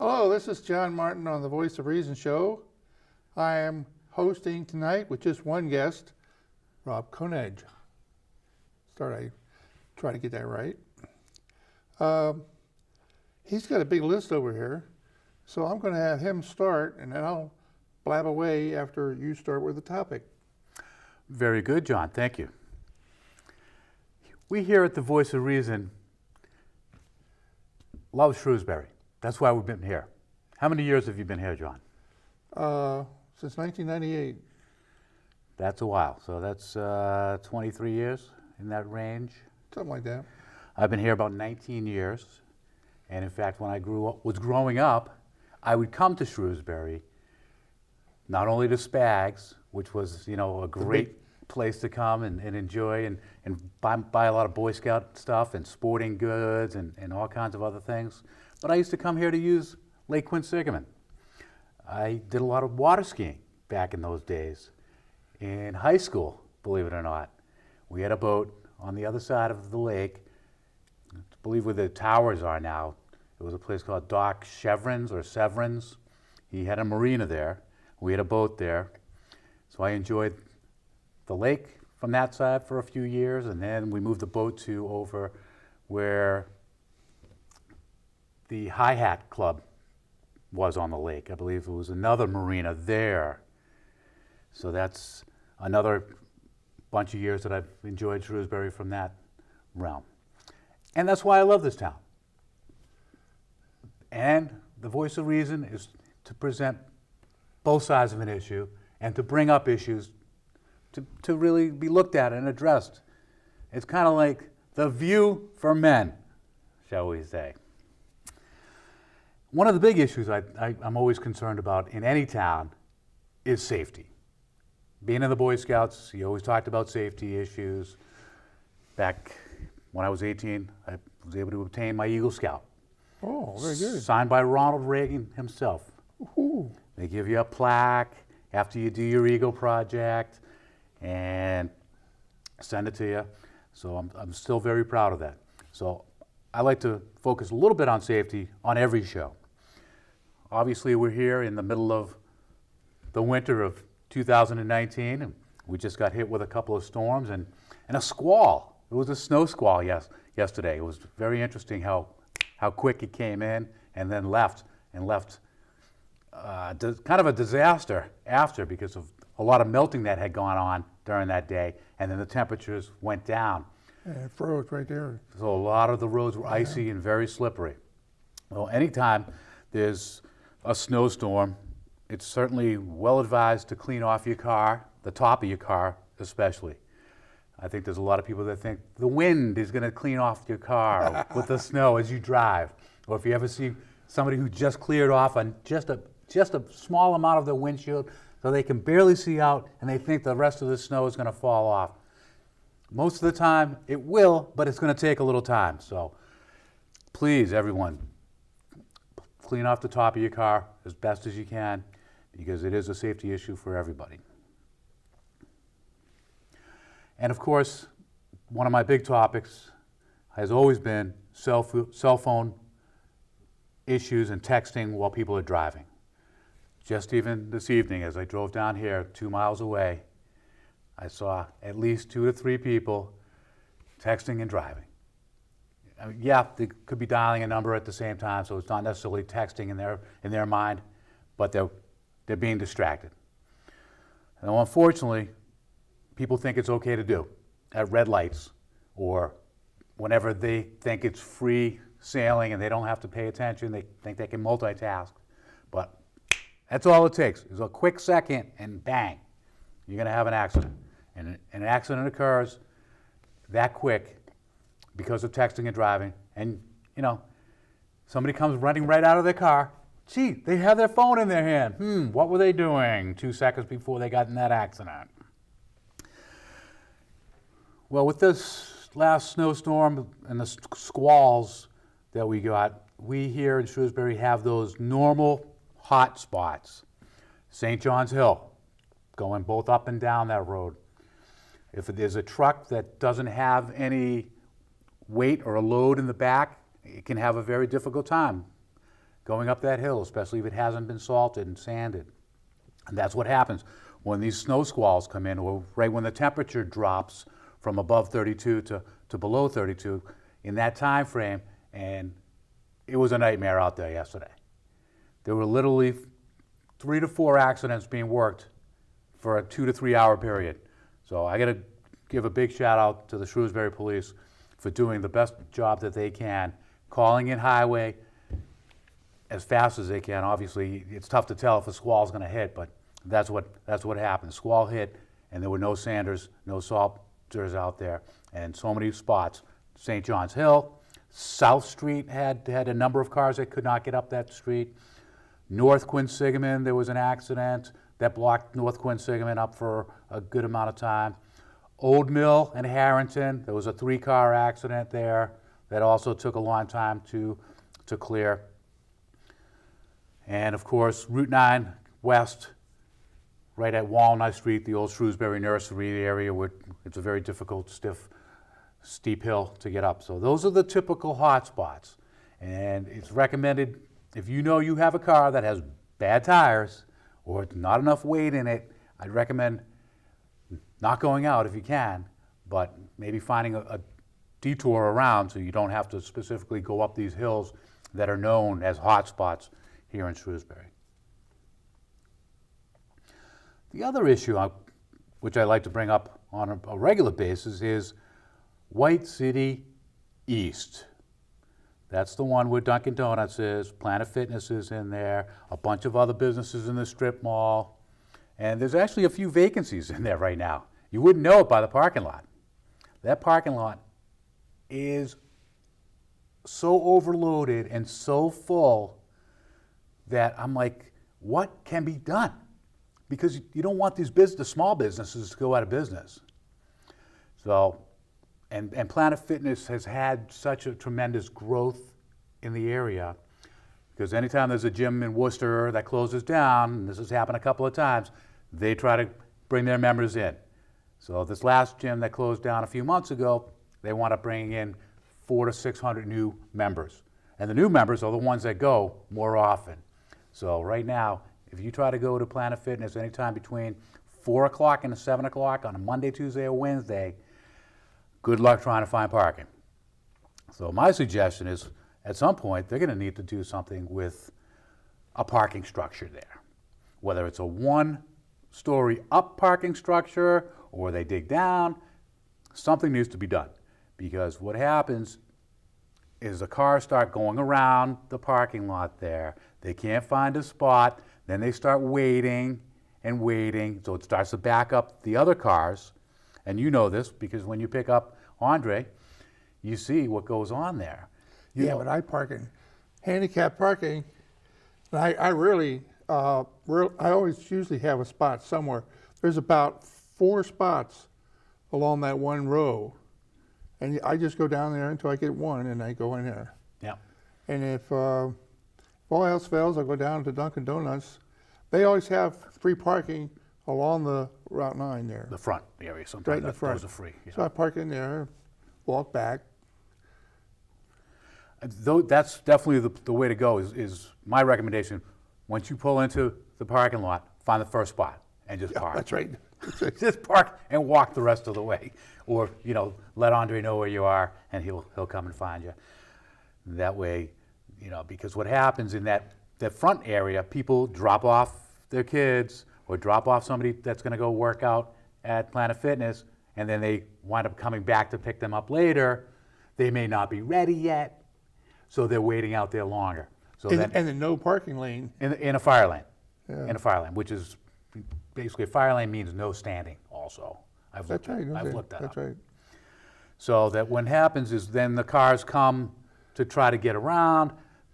Hello, this is John Martin on the Voice of Reason show. I am hosting tonight with just one guest, Rob Koneg. I try to get that right. He's got a big list over here, so I'm going to have him start, and then I'll blab away after you start with the topic. Very good, John. Thank you. We here at the Voice of Reason love Shrewsbury. That's why we've been here. How many years have you been here, John? Since 1998. That's a while. So that's 23 years, in that range. Something like that. I've been here about 19 years. And in fact, when I was growing up, I would come to Shrewsbury, not only to Spags, which was, a great place to come and enjoy and buy a lot of Boy Scout stuff and sporting goods and all kinds of other things. But I used to come here to use Lake Quinsigamon. I did a lot of water skiing back in those days. In high school, believe it or not, we had a boat on the other side of the lake, I believe where the towers are now. It was a place called Dock Chevrons or Severins. He had a marina there. We had a boat there. So I enjoyed the lake from that side for a few years, and then we moved the boat to over where the Hi-Hat Club was on the lake. I believe it was another marina there. So that's another bunch of years that I've enjoyed Shrewsbury from that realm. And that's why I love this town. And the Voice of Reason is to present both sides of an issue and to bring up issues to really be looked at and addressed. It's kind of like the view for men, shall we say. One of the big issues I'm always concerned about in any town is safety. Being in the Boy Scouts, you always talked about safety issues. Back when I was 18, I was able to obtain my Eagle Scout. Oh, very good. Signed by Ronald Reagan himself. Ooh. They give you a plaque after you do your Eagle project and send it to you. So I'm still very proud of that. So I like to focus a little bit on safety on every show. Obviously, we're here in the middle of the winter of 2019, and we just got hit with a couple of storms and a squall. It was a snow squall yesterday. It was very interesting how quick it came in and then left kind of a disaster after because of a lot of melting that had gone on during that day, and then the temperatures went down. Yeah, it froze right there. So a lot of the roads were icy and very slippery. Well, anytime there's a snowstorm, it's certainly well advised to clean off your car, the top of your car especially. I think there's a lot of people that think the wind is going to clean off your car with the snow as you drive. Or if you ever see somebody who just cleared off on just a small amount of their windshield so they can barely see out and they think the rest of the snow is going to fall off. Most of the time it will, but it's going to take a little time. So please, everyone, clean off the top of your car as best as you can because it is a safety issue for everybody. And of course, one of my big topics has always been cell phone issues and texting while people are driving. Just even this evening, as I drove down here 2 miles away, I saw at least 2 to 3 people texting and driving. I mean, yeah, they could be dialing a number at the same time, so it's not necessarily texting in their mind, but they're being distracted. And unfortunately, people think it's okay to do at red lights or whenever they think it's free sailing and they don't have to pay attention, they think they can multitask. But that's all it takes is a quick second and bang, you're going to have an accident. And an accident occurs that quick because of texting and driving. And, somebody comes running right out of their car. Gee, they have their phone in their hand. What were they doing 2 seconds before they got in that accident? Well, with this last snowstorm and the squalls that we got, we here in Shrewsbury have those normal hot spots. St. John's Hill, going both up and down that road. If there's a truck that doesn't have any weight or a load in the back, it can have a very difficult time going up that hill, especially if it hasn't been salted and sanded. And that's what happens when these snow squalls come in, or right when the temperature drops from above 32 to below 32 in that time frame. And it was a nightmare out there yesterday. There were literally 3 to 4 accidents being worked for a 2 to 3 hour period. So I got to give a big shout out to the Shrewsbury Police for doing the best job that they can, calling in highway as fast as they can. Obviously, it's tough to tell if a squall is going to hit, but that's what happened. The squall hit, and there were no sanders, no salters out there, and so many spots. St. John's Hill, South Street had a number of cars that could not get up that street. North Quinsigamond, there was an accident that blocked North Quinsigamond up for a good amount of time. Old Mill and Harrington, there was a 3-car accident there that also took a long time to clear. And of course, Route 9 West, right at Walnut Street, the old Shrewsbury Nursery area, where it's a very difficult, stiff, steep hill to get up. So those are the typical hot spots. And it's recommended, if you know you have a car that has bad tires or not enough weight in it, I'd recommend not going out if you can, but maybe finding a detour around so you don't have to specifically go up these hills that are known as hot spots here in Shrewsbury. The other issue, which I like to bring up on a regular basis, is White City East. That's the one where Dunkin' Donuts is, Planet Fitness is in there, a bunch of other businesses in the strip mall, and there's actually a few vacancies in there right now. You wouldn't know it by the parking lot. That parking lot is so overloaded and so full that I'm like, what can be done? Because you don't want the small businesses to go out of business. So, and Planet Fitness has had such a tremendous growth in the area, because anytime there's a gym in Worcester that closes down, and this has happened a couple of times, they try to bring their members in. So this last gym that closed down a few months ago, they want to bring in 400 to 600 new members. And the new members are the ones that go more often. So right now, if you try to go to Planet Fitness anytime between 4 o'clock and 7 o'clock on a Monday, Tuesday, or Wednesday, good luck trying to find parking. So my suggestion is, at some point, they're going to need to do something with a parking structure there. Whether it's a 1-story up parking structure or they dig down, something needs to be done. Because what happens is the cars start going around the parking lot there. They can't find a spot. Then they start waiting and waiting. So it starts to back up the other cars. And you know this because when you pick up Andre, you see what goes on there. Yeah, but I park in handicap parking, and I always usually have a spot somewhere. There's about 4 spots along that one row, and I just go down there until I get one, and I go in there. Yeah. And if all else fails, I'll go down to Dunkin' Donuts. They always have free parking along the Route 9 there. The front area, sometimes Right in the front. those are free. Yeah. So I park in there, walk back. Though that's definitely the way to go is my recommendation. Once you pull into the parking lot, find the first spot and just park. That's right. Just park and walk the rest of the way. Or, let Andre know where you are and he'll come and find you. That way, because what happens in that front area, people drop off their kids or drop off somebody that's going to go work out at Planet Fitness, and then they wind up coming back to pick them up later. They may not be ready yet, so they're waiting out there longer. So And the no parking lane. in a fire lane, Yeah. in a fire lane, which is basically a fire lane means no standing. Also, I've That's right. Okay. looked that That's up. right. So that what happens is then the cars come to try to get around.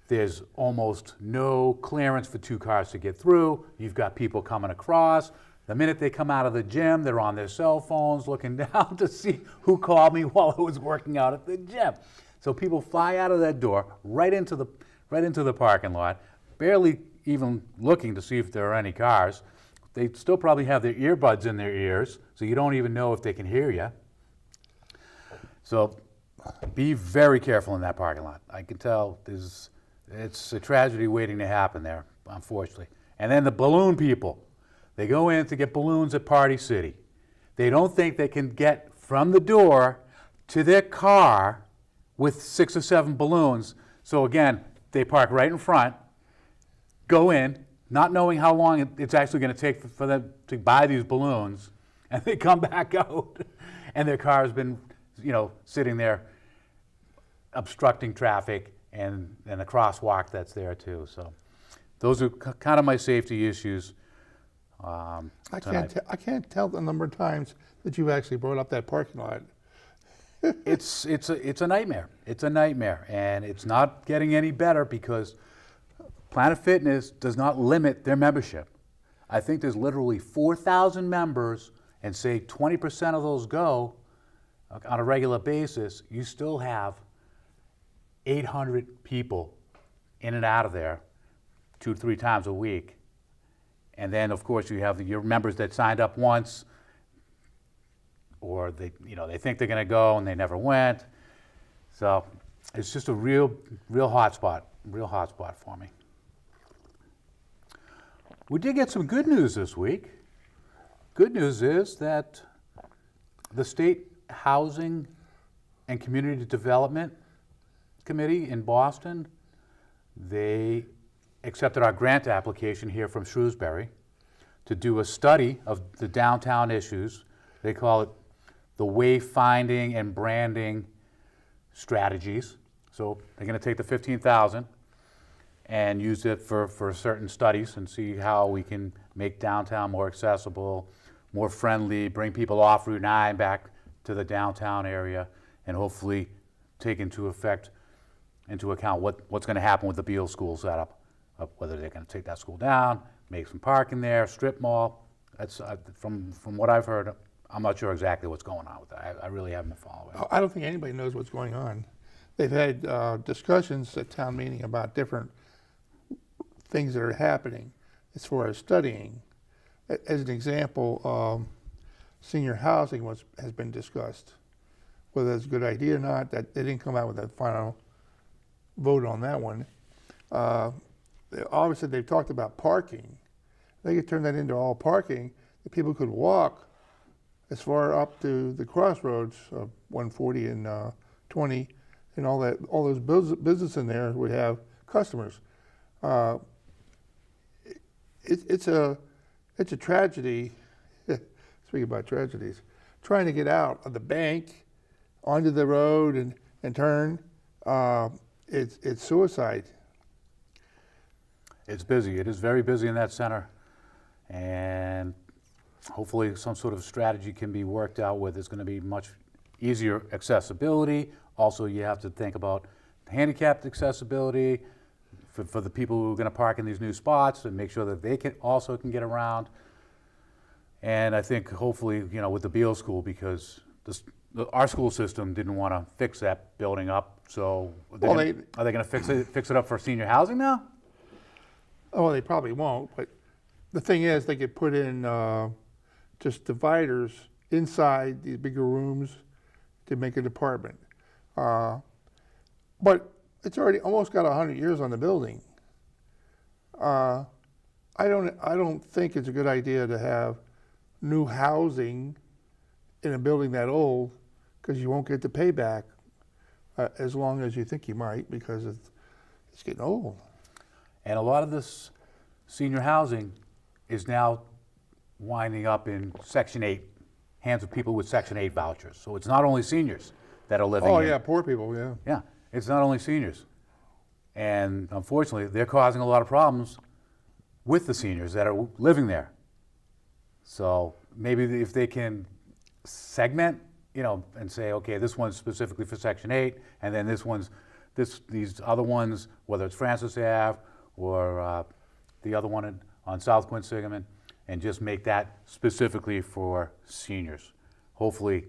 There's almost no clearance for 2 cars to get through. You've got people coming across. The minute they come out of the gym, they're on their cell phones looking down to see who called me while I was working out at the gym. So people fly out of that door right into the parking lot, barely even looking to see if there are any cars. They still probably have their earbuds in their ears, so you don't even know if they can hear you. So be very careful in that parking lot. I can tell there's It's a tragedy waiting to happen there, unfortunately. And then the balloon people, they go in to get balloons at Party City. They don't think they can get from the door to their car with 6 or 7 balloons. So again, they park right in front, go in, not knowing how long it's actually going to take for them to buy these balloons, and they come back out, and their car has been, sitting there obstructing traffic and a crosswalk that's there too. So those are kind of my safety issues. I tonight. can't tell the number of times that you've actually brought up that parking lot. It's a nightmare. It's a nightmare, and it's not getting any better because Planet Fitness does not limit their membership. I think there's literally 4,000 members, and say 20% of those go on a regular basis. You still have 800 people in and out of there 2 to 3 times a week. And then, of course, you have your members that signed up once, or they think they're going to go and they never went. So it's just a real hot spot for me. We did get some good news this week. Good news is that the State Housing and Community Development Committee in Boston, they accepted our grant application here from Shrewsbury to do a study of the downtown issues. They call it the wayfinding and branding strategies. So they're going to take the $15,000 and use it for certain studies and see how we can make downtown more accessible, more friendly, bring people off Route 9 back to the downtown area, and hopefully take into account what's going to happen with the Beale School setup, whether they're going to take that school down, make some parking there, strip mall. That's from what I've heard. I'm not sure exactly what's going on with that. I really haven't been following. I don't think anybody knows what's going on. They've had discussions at town meeting about different things that are happening as far as studying. As an example, senior housing has been discussed. Whether it's a good idea or not, that they didn't come out with a final vote on that one. Obviously, they've talked about parking. They could turn that into all parking. That people could walk as far up to the crossroads of 140 and 20, and all those business in there would have customers. It's a tragedy. Speaking about tragedies, trying to get out of the bank onto the road and turn. It's suicide. It's busy. It is very busy in that center, and hopefully some sort of strategy can be worked out with. It's going to be much easier accessibility. Also, you have to think about handicapped accessibility for the people who are going to park in these new spots and make sure that they can get around. And I think hopefully, with the Beale School, because our school system didn't want to fix that building up, so are they going to fix it up for senior housing now? Oh, they probably won't, but the thing is, they could put in just dividers inside these bigger rooms to make a department. But it's already almost got 100 years on the building. I don't think it's a good idea to have new housing in a building that old, because you won't get the payback as long as you think you might, because it's getting old. And a lot of this senior housing is now winding up in Section 8, hands of people with Section 8 vouchers. So it's not only seniors that are living Oh, in. yeah, poor people, yeah. Yeah, it's not only seniors. And unfortunately, they're causing a lot of problems with the seniors that are living there. So maybe if they can segment, and say, okay, this one's specifically for Section 8, and then these other ones, whether it's Francis Ave or the other one on South Quinsigamon, and just make that specifically for seniors. Hopefully,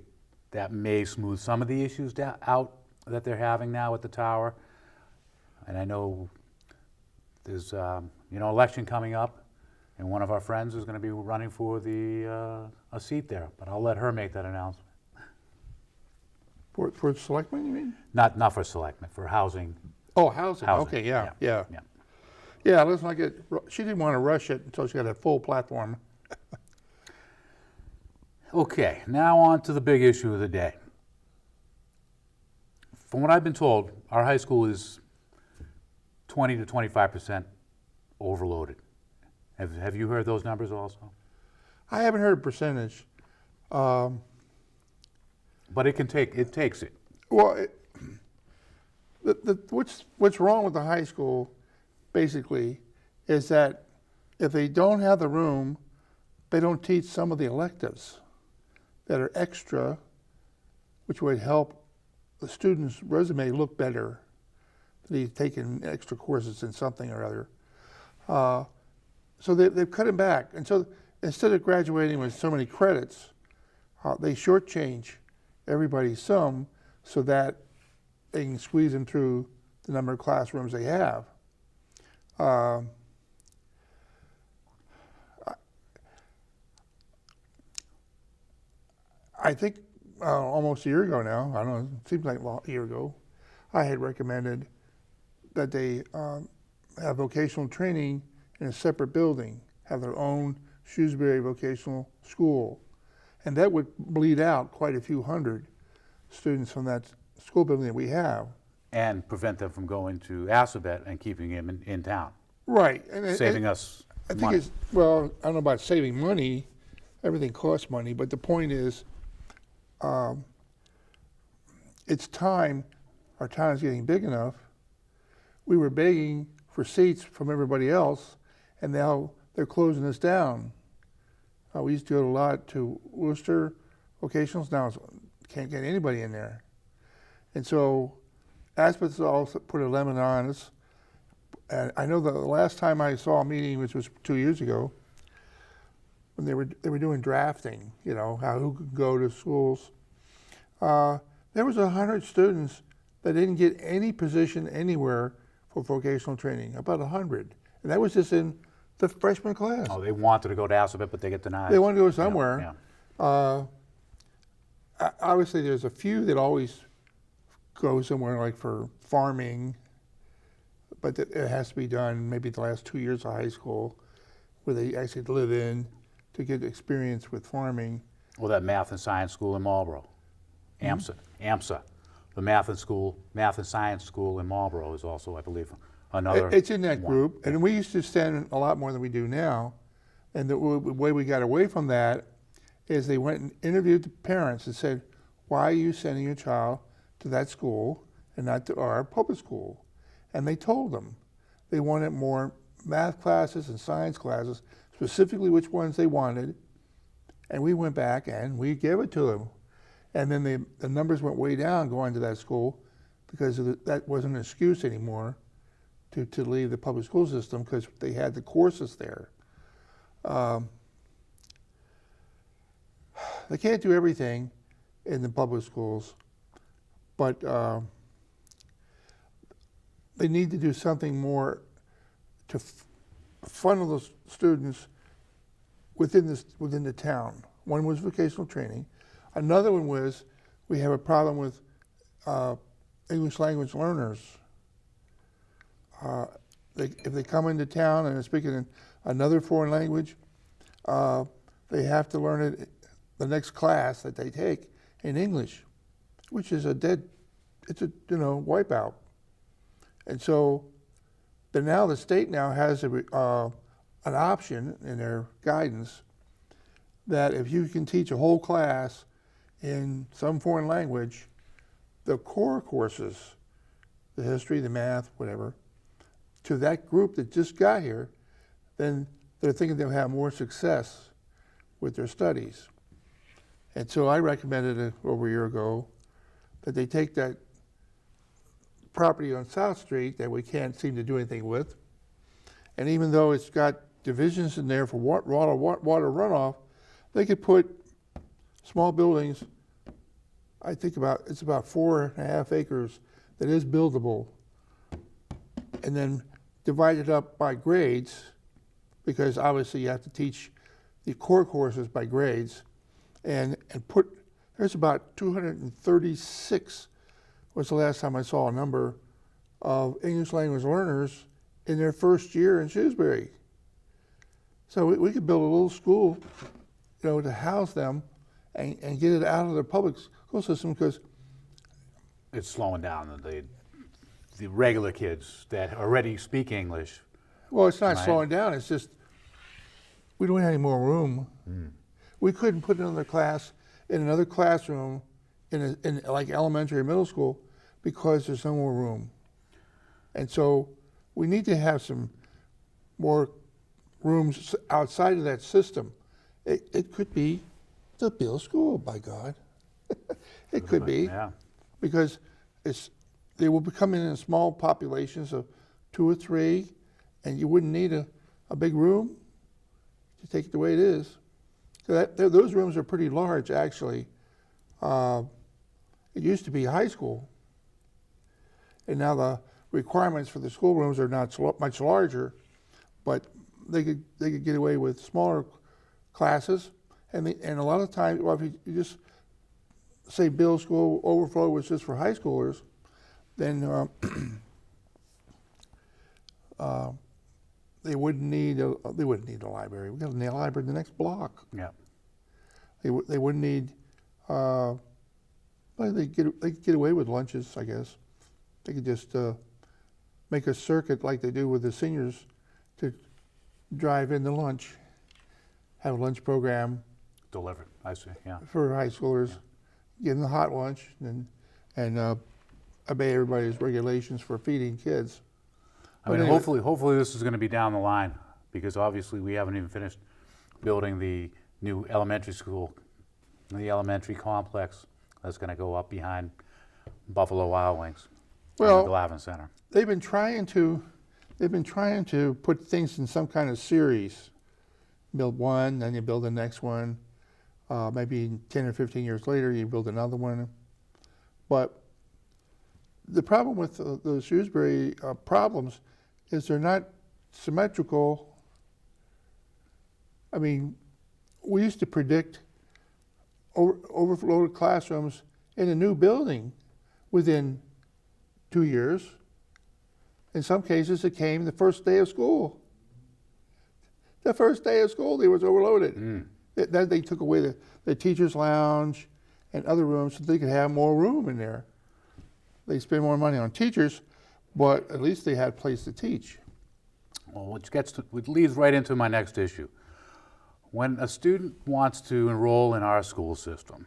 that may smooth some of the issues out that they're having now at the tower. And I know there's election coming up, and one of our friends is going to be running for a seat there. But I'll let her make that announcement. For selectmen, you mean? Not for selectmen, for housing. Oh, housing, Housing, okay, yeah. yeah. Yeah, let's not get, she didn't want to rush it until she got a full platform. Okay, now on to the big issue of the day. From what I've been told, our high school is 20 to 25% overloaded. Have you heard those numbers also? I haven't heard a percentage. But it takes it. Well, what's wrong with the high school, basically, is that if they don't have the room, they don't teach some of the electives that are extra, which would help the student's resume look better. That he's taken extra courses in something or other. So they've cut him back. And so instead of graduating with so many credits, they shortchange everybody some so that they can squeeze them through the number of classrooms they have. I think almost a year ago now, I don't know, it seems like a year ago, I had recommended that they have vocational training in a separate building, have their own Shrewsbury Vocational School. And that would bleed out quite a few hundred students from that school building that we have. And prevent them from going to Assabet and keeping him in town. Right. And Saving us I think money. it's, well, I don't know about saving money. Everything costs money. But the point is, it's time. Our town is getting big enough. We were begging for seats from everybody else, and now they're closing us down. We used to go a lot to Worcester vocationals. Now can't get anybody in there. And so Aspet's also put a lemon on us. And I know the last time I saw a meeting, which was 2 years ago, when they were doing drafting, you know, who could go to schools. There was 100 students that didn't get any position anywhere for vocational training, about 100. And that was just in the freshman class. Oh, they wanted to go to Assabet, but they get denied. They wanted to go somewhere. Yeah. Obviously, there's a few that always go somewhere like for farming, but it has to be done maybe the last 2 years of high school where they actually live in to get experience with farming. Well, that math and science school in Marlboro, AMSA. The math and science school in Marlboro is also, I believe, another. It's in that one. group, and we used to send a lot more than we do now. And the way we got away from that is they went and interviewed the parents and said, why are you sending your child to that school and not to our public school? And they told them they wanted more math classes and science classes, specifically which ones they wanted. And we went back and we gave it to them. And then the numbers went way down going to that school because that wasn't an excuse anymore to leave the public school system because they had the courses there. They can't do everything in the public schools, but they need to do something more to funnel those students within the town. One was vocational training. Another one was we have a problem with English language learners. If they come into town and are speaking another foreign language, they have to learn it the next class that they take in English, which is it's a wipeout. And so, but now the state now has an option in their guidance that if you can teach a whole class in some foreign language, the core courses, the history, the math, whatever, to that group that just got here, then they're thinking they'll have more success with their studies. And so I recommended over a year ago that they take that property on South Street that we can't seem to do anything with, and even though it's got divisions in there for water runoff, they could put small buildings. I think it's about 4.5 acres that is buildable, and then divide it up by grades, because obviously you have to teach the core courses by grades, and there's about 236 was the last time I saw a number of English language learners in their first year in Shrewsbury. So we could build a little school, to house them and get it out of the public school system, because It's slowing down the regular kids that already speak English. well, it's not Right. slowing down. It's just we don't have any more room. We couldn't put another class in another classroom in like elementary or middle school because there's no more room. And so we need to have some more rooms outside of that system. It could be the Bill School, by God. It could be, Yeah. because they will be coming in small populations of 2 or 3, and you wouldn't need a big room to take it the way it is. So those rooms are pretty large, actually. It used to be high school, and now the requirements for the schoolrooms are not much larger, but they could get away with smaller classes, and a lot of times, well, if you just say Bill's School overflow was just for high schoolers, then they wouldn't need a library. We got a library in the next block. Yeah. They wouldn't need. Well, they could get away with lunches, I guess. They could just make a circuit like they do with the seniors to drive in the lunch, have a lunch program Delivered. I see. Yeah. for high schoolers, give them the hot lunch, and obey everybody's regulations for feeding kids. I mean, But anyway, hopefully this is going to be down the line, because obviously we haven't even finished building the new elementary school, the elementary complex that's going to go up behind Buffalo Wild Wings, Well, the Glavin Center. they've been trying to put things in some kind of series. Build one, then you build the next one. Maybe 10 or 15 years later, you build another one. But the problem with the Shrewsbury problems is they're not symmetrical. I mean, we used to predict overflowed classrooms in a new building within 2 years. In some cases, it came the first day of school. The first day of school, they was overloaded. Then they took away the teacher's lounge and other rooms so they could have more room in there. They spend more money on teachers, but at least they had a place to teach. Well, which leads right into my next issue. When a student wants to enroll in our school system,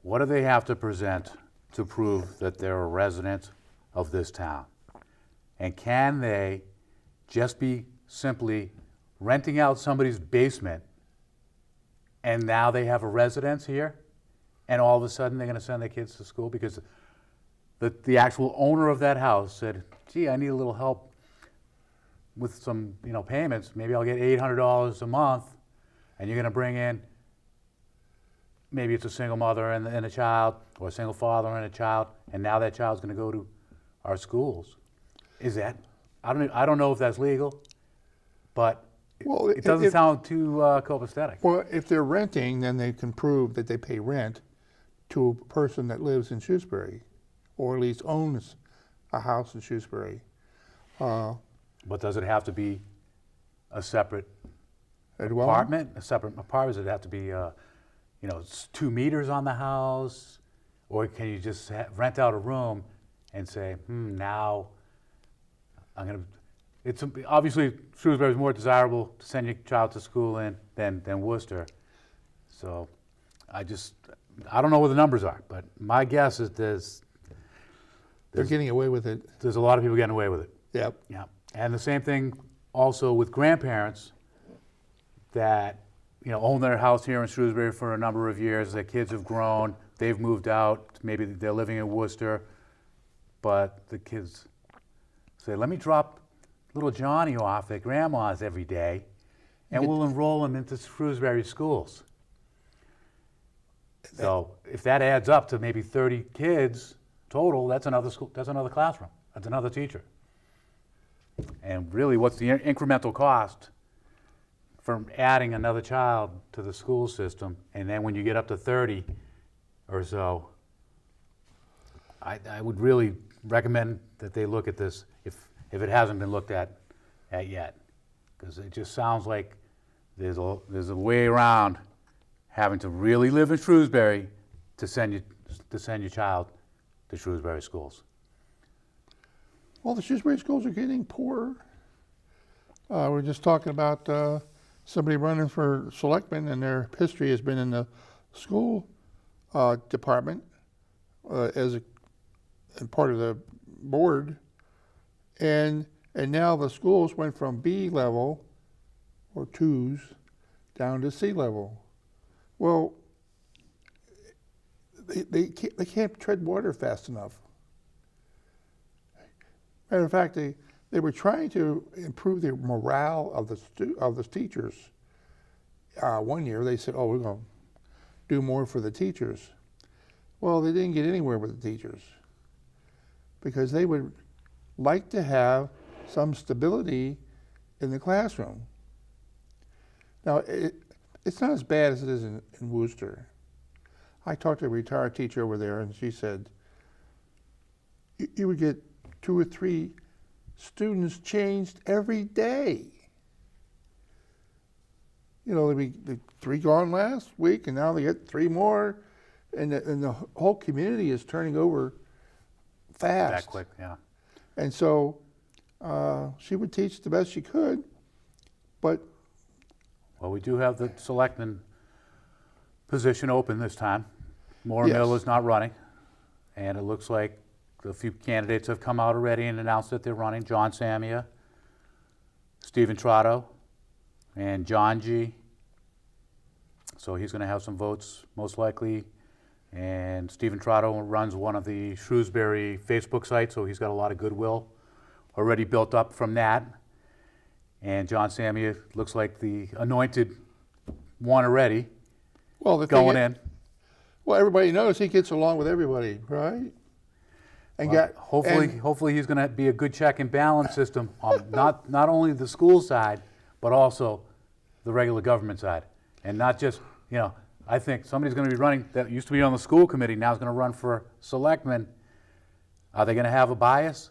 what do they have to present to prove that they're a resident of this town? And can they just be simply renting out somebody's basement and now they have a residence here, and all of a sudden they're going to send their kids to school because the actual owner of that house said, gee, I need a little help with some payments. Maybe I'll get $800 a month, and you're going to bring in, maybe it's a single mother and a child, or a single father and a child, and now that child's going to go to our schools. Is that, I don't know if that's legal, but Well, it doesn't sound too copacetic. Well, if they're renting, then they can prove that they pay rent to a person that lives in Shrewsbury, or at least owns a house in Shrewsbury. But does it have to be a separate A dwelling? apartment? A separate apartment? Does it have to be, 2 meters on the house? Or can you just rent out a room and say, now I'm going to... It's obviously Shrewsbury is more desirable to send your child to school in than Worcester. So I don't know what the numbers are, but my guess is They're getting away with it. there's a lot of people getting away with it. Yep. Yeah, and the same thing also with grandparents that own their house here in Shrewsbury for a number of years. Their kids have grown, they've moved out. Maybe they're living in Worcester, but the kids say, "Let me drop little Johnny off at grandma's every day, and we'll enroll him into Shrewsbury schools." So if that adds up to maybe 30 kids total, that's another school. That's another classroom. That's another teacher. And really, what's the incremental cost from adding another child to the school system? And then when you get up to 30 or so, I would really recommend that they look at this if it hasn't been looked at yet, because it just sounds like there's a way around having to really live in Shrewsbury to send your child to Shrewsbury schools. Well, the Shrewsbury schools are getting poorer. We're just talking about somebody running for selectman, and their history has been in the school department as part of the board, and now the schools went from B level or twos down to C level. Well, they can't tread water fast enough. Matter of fact, they were trying to improve the morale of the teachers. One year they said, "Oh, we're going to do more for the teachers." Well, they didn't get anywhere with the teachers because they would like to have some stability in the classroom. Now, it's not as bad as it is in Worcester. I talked to a retired teacher over there, and she said you would get 2 or 3 students changed every day. You know, there'd be 3 gone last week, and now they get 3 more, and the whole community is turning over fast. That quick, yeah. And so she would teach the best she could, but Well, we do have the selectman position open this time. Maura Mill is not running, and it looks like a few candidates have come out already and announced that they're running. John Samia, Stephen Trotto, and John G. So he's going to have some votes, most likely. And Stephen Trotto runs one of the Shrewsbury Facebook sites, so he's got a lot of goodwill already built up from that. And John Samia looks like the anointed one already, well, the going thing in. Well, everybody knows he gets along with everybody, right? And Well, hopefully he's going to be a good check and balance system on not only the school side, but also the regular government side. And not just, I think somebody's going to be running, that used to be on the school committee, now is going to run for selectman. Are they going to have a bias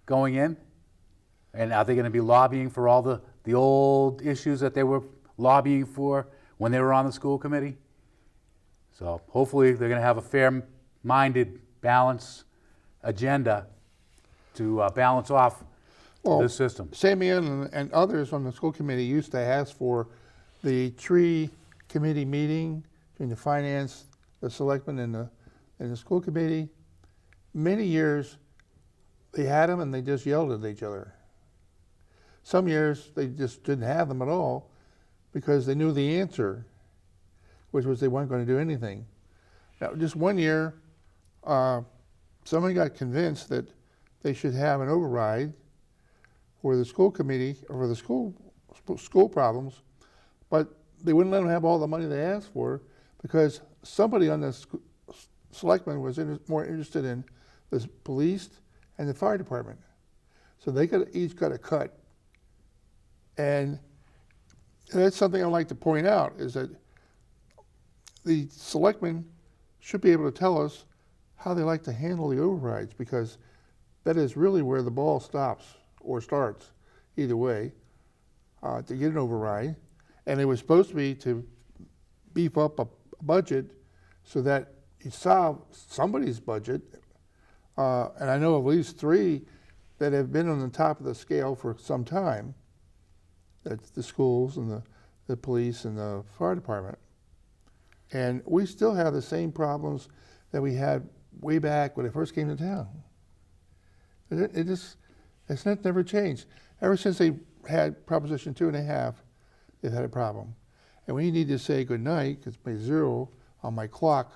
going in? And are they going to be lobbying for all the old issues that they were lobbying for when they were on the school committee? So hopefully they're going to have a fair-minded, balanced agenda to balance off this system. Sammy and others on the school committee used to ask for the tree committee meeting between the finance, the selectmen, and the school committee. Many years they had them and they just yelled at each other. Some years they just didn't have them at all because they knew the answer, which was they weren't going to do anything. Now, just one year, somebody got convinced that they should have an override for the school committee or for the school problems, but they wouldn't let them have all the money they asked for because somebody on the selectmen was more interested in the police and the fire department. So they each got a cut. And that's something I'd like to point out, is that the selectmen should be able to tell us how they like to handle the overrides, because that is really where the ball stops or starts, either way, to get an override. And it was supposed to be to beef up a budget so that you solve somebody's budget. And I know of at least 3 that have been on the top of the scale for some time. That's the schools and the police and the fire department. And we still have the same problems that we had way back when it first came to town. It's never changed. Ever since they had Proposition 2.5, they've had a problem. And when you need to say good night, because it's my 0 on my clock